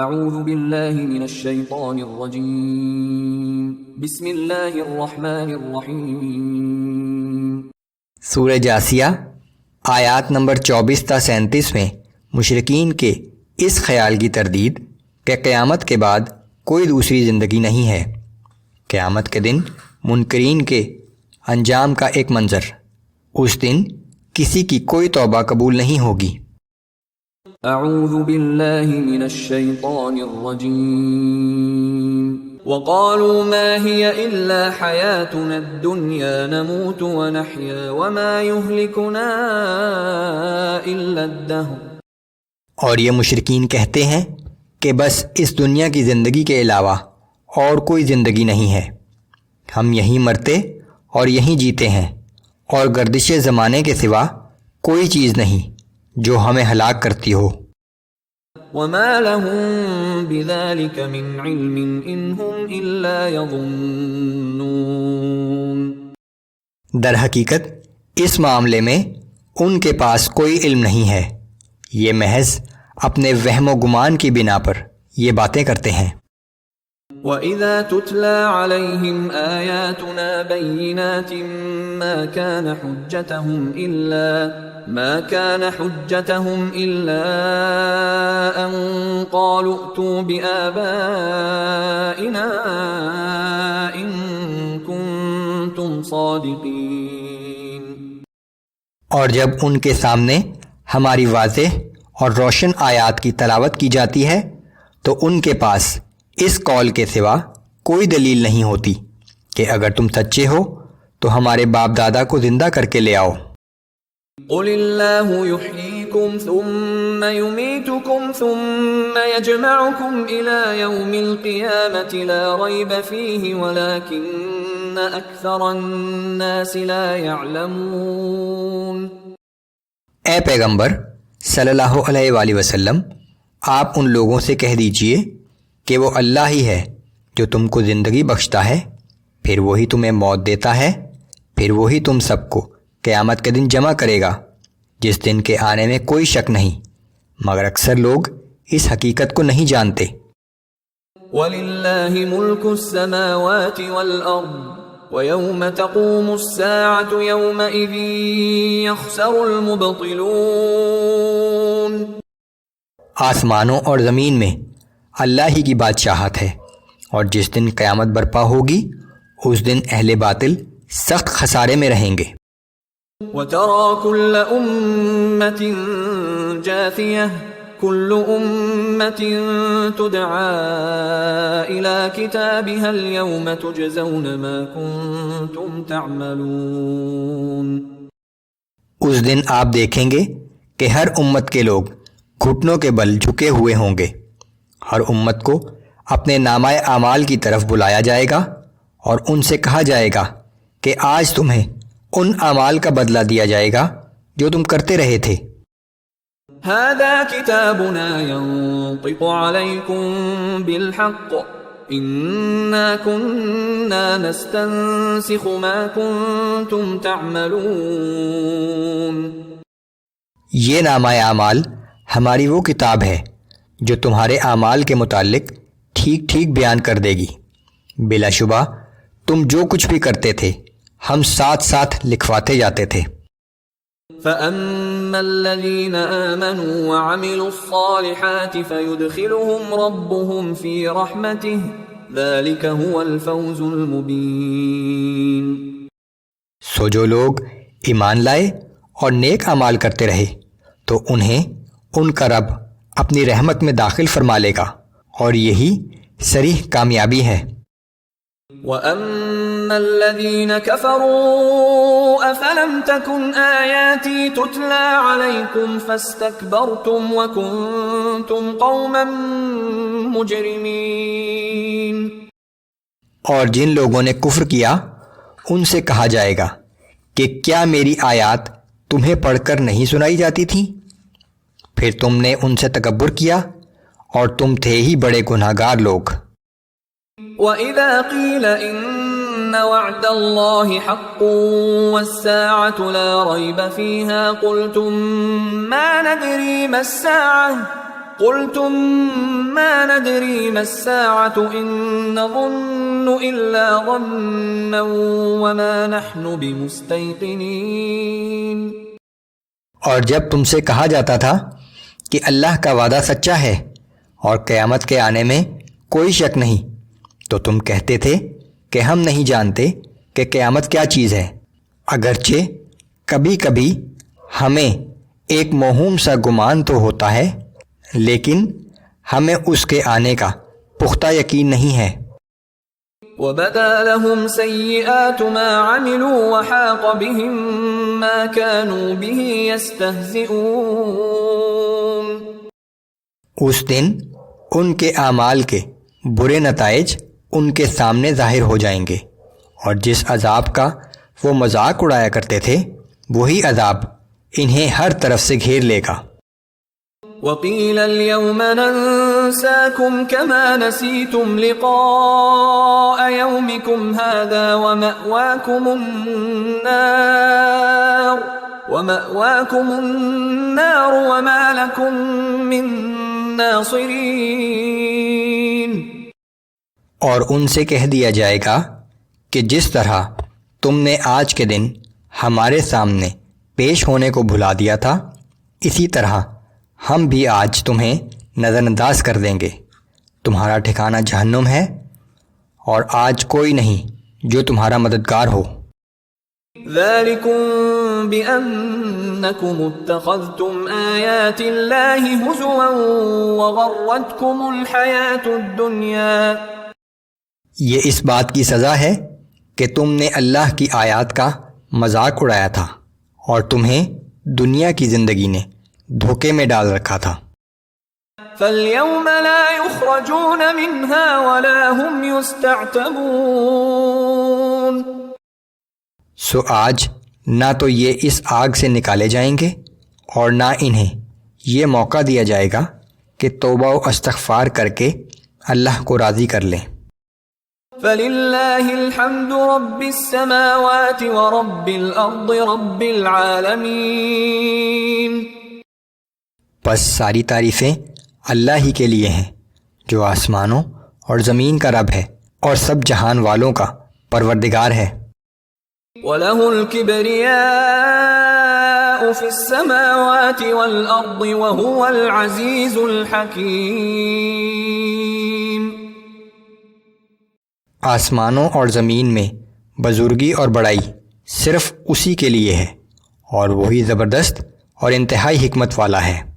اعوذ باللہ من الشیطان الرجیم بسم اللہ الرحمن الرحیم۔ سورہ جاثیہ آیات نمبر 24 تا 37 میں مشرکین کے اس خیال کی تردید کہ قیامت کے بعد کوئی دوسری زندگی نہیں ہے۔ قیامت کے دن منکرین کے انجام کا ایک منظر، اس دن کسی کی کوئی توبہ قبول نہیں ہوگی۔ اعوذ باللہ من الشیطان الرجیم وقالوا ما هي الا حياتنا الدنيا نموت ونحيا وما يهلكنا الا الدهر۔ اور یہ مشرکین کہتے ہیں کہ بس اس دنیا کی زندگی کے علاوہ اور کوئی زندگی نہیں ہے، ہم یہیں مرتے اور یہیں جیتے ہیں، اور گردش زمانے کے سوا کوئی چیز نہیں جو ہمیں ہلاک کرتی ہو۔ وما لهم بذلك من علم ان هم الا يظنون۔ در حقیقت اس معاملے میں ان کے پاس کوئی علم نہیں ہے، یہ محض اپنے وہم و گمان کی بنا پر یہ باتیں کرتے ہیں۔ وَإِذَا تُتْلَى عَلَيْهِمْ آيَاتُنَا بَيِّنَاتٍ مَا كَانَ حُجَّتَهُمْ إِلَّا أَن قَالُوا ائْتُوا بِآبَائِنَا إِن كُنتُمْ صَادِقِينَ۔ اور جب ان کے سامنے ہماری واضح اور روشن آیات کی تلاوت کی جاتی ہے تو ان کے پاس اس قول کے سوا کوئی دلیل نہیں ہوتی کہ اگر تم سچے ہو تو ہمارے باپ دادا کو زندہ کر کے لے آؤ۔ قل اللہ یحییکم ثم یمیتکم ثم یجمعکم الی یوم القیامة لا ریب فیہ ولکن اکثر الناس لا یعلمون۔ اے پیغمبر صلی اللہ علیہ وآلہ وسلم، آپ ان لوگوں سے کہہ دیجئے کہ وہ اللہ ہی ہے جو تم کو زندگی بخشتا ہے، پھر وہی تمہیں موت دیتا ہے، پھر وہی تم سب کو قیامت کے دن جمع کرے گا جس دن کے آنے میں کوئی شک نہیں، مگر اکثر لوگ اس حقیقت کو نہیں جانتے۔ وَلِلَّهِ مُلْكُ السَّمَاوَاتِ وَالْأَرْضِ وَيَوْمَ تَقُومُ السَّاعَةُ يَوْمَئِذٍ يَخْسَرُ الْمُبْطِلُونَ۔ آسمانوں اور زمین میں اللہ ہی کی بادشاہت ہے، اور جس دن قیامت برپا ہوگی اس دن اہل باطل سخت خسارے میں رہیں گے۔ وَتَرَى كُلَّ أُمَّةٍ جَاثِيَةً كُلُّ أُمَّةٍ تُدْعَى إِلَى كِتَابِهَا الْيَوْمَ تُجْزَوْنَ مَا كُنتُمْ تَعْمَلُونَ۔ اس دن آپ دیکھیں گے کہ ہر امت کے لوگ گھٹنوں کے بل جھکے ہوئے ہوں گے، ہر امت کو اپنے نامہ اعمال کی طرف بلایا جائے گا اور ان سے کہا جائے گا کہ آج تمہیں ان اعمال کا بدلہ دیا جائے گا جو تم کرتے رہے تھے۔ هذا كتابنا ينطق عليكم بالحق إنا كنا نستنسخ ما كنتم تعملون۔ یہ نامہ اعمال ہماری وہ کتاب ہے جو تمہارے اعمال کے متعلق ٹھیک ٹھیک بیان کر دے گی، بلا شبہ تم جو کچھ بھی کرتے تھے ہم ساتھ ساتھ لکھواتے جاتے تھے۔ فَأَمَّا الَّذِينَ آمَنُوا وَعَمِلُوا الصَّالِحَاتِ فَيُدْخِلُهُمْ رَبُّهُمْ فِي رَحْمَتِهِ ذَلِكَ هُوَ الْفَوْزُ الْمُبِينُ۔ سو جو لوگ ایمان لائے اور نیک اعمال کرتے رہے تو انہیں ان کا رب اپنی رحمت میں داخل فرما لے گا، اور یہی صریح کامیابی ہے۔ وَأَمَّا الَّذِينَ كَفَرُوا أَفَلَمْ تَكُنْ آيَاتِي تُتْلَى عَلَيْكُمْ فَاسْتَكْبَرْتُمْ وَكُنْتُمْ قَوْمًا مُجْرِمِينَ۔ اور جن لوگوں نے کفر کیا ان سے کہا جائے گا کہ کیا میری آیات تمہیں پڑھ کر نہیں سنائی جاتی تھیں؟ پھر تم نے ان سے تکبر کیا اور تم تھے ہی بڑے گناہگار لوگ۔ وَإِذَا قِيلَ إِنَّ وَعْدَ اللَّهِ حَقٌّ وَالسَّاعَةُ لَا رَيْبَ فِيهَا قُلْتُم مَّا نَدْرِي مَا السَّاعَةُ قلتم ما ندري ما الساعة إن نظن إلا ظنا وما نحن بمستيقنين۔ اور جب تم سے کہا جاتا تھا کہ اللہ کا وعدہ سچا ہے اور قیامت کے آنے میں کوئی شک نہیں، تو تم کہتے تھے کہ ہم نہیں جانتے کہ قیامت کیا چیز ہے، اگرچہ کبھی کبھی ہمیں ایک موہوم سا گمان تو ہوتا ہے، لیکن ہمیں اس کے آنے کا پختہ یقین نہیں ہے۔ وَبَدَا لَهُمْ سَيِّئَاتُ مَا عَمِلُوا وَحَاقَ بِهِم مَّا كَانُوا بِهِ يَسْتَهْزِئُونَ۔ اس دن ان کے اعمال کے برے نتائج ان کے سامنے ظاہر ہو جائیں گے، اور جس عذاب کا وہ مذاق اڑایا کرتے تھے وہی عذاب انہیں ہر طرف سے گھیر لے گا۔ وَقِيلَ الْيَوْمَ نَنسَاكُمْ كَمَا نَسِيتُمْ لِقَاءَ يَوْمِكُمْ هَذَا وَمَأْوَاكُمُ النَّارُ وَمَا لَكُمْ مِن نَاصِرِينَ۔ اور ان سے کہہ دیا جائے گا کہ جس طرح تم نے آج کے دن ہمارے سامنے پیش ہونے کو بھلا دیا تھا، اسی طرح ہم بھی آج تمہیں نظر انداز کر دیں گے۔ تمہارا ٹھکانہ جہنم ہے، اور آج کوئی نہیں جو تمہارا مددگار ہو۔ ذَلِكُمْ بِأَنَّكُمُ اتَّخَذْتُمْ آيَاتِ اللَّهِ هُزُوًا وَغَرَّتْكُمُ الْحَيَاةُ الدُّنْيَا۔ یہ اس بات کی سزا ہے کہ تم نے اللہ کی آیات کا مذاق اڑایا تھا، اور تمہیں دنیا کی زندگی نے دھوکے میں ڈال رکھا تھا۔ فَالْيَوْمَ لَا يُخْرَجُونَ مِنْهَا وَلَا هُمْ يُسْتَعْتَبُونَ۔ سو آج نہ تو یہ اس آگ سے نکالے جائیں گے، اور نہ انہیں یہ موقع دیا جائے گا کہ توبہ و استغفار کر کے اللہ کو راضی کر لیں۔ فَلِلَّهِ الْحَمْدُ رَبِّ السَّمَاوَاتِ وَرَبِّ الْأَرْضِ رَبِّ الْعَالَمِينَ۔ بس ساری تعریفیں اللہ ہی کے لیے ہیں جو آسمانوں اور زمین کا رب ہے اور سب جہان والوں کا پروردگار ہے۔ وَلَهُ الْكِبْرِيَاءُ فِي السَّمَاوَاتِ وَالْأَرْضِ وَهُوَ الْعَزِيزُ الْحَكِيمُ۔ آسمانوں اور زمین میں بزرگی اور بڑائی صرف اسی کے لیے ہے، اور وہی زبردست اور انتہائی حکمت والا ہے۔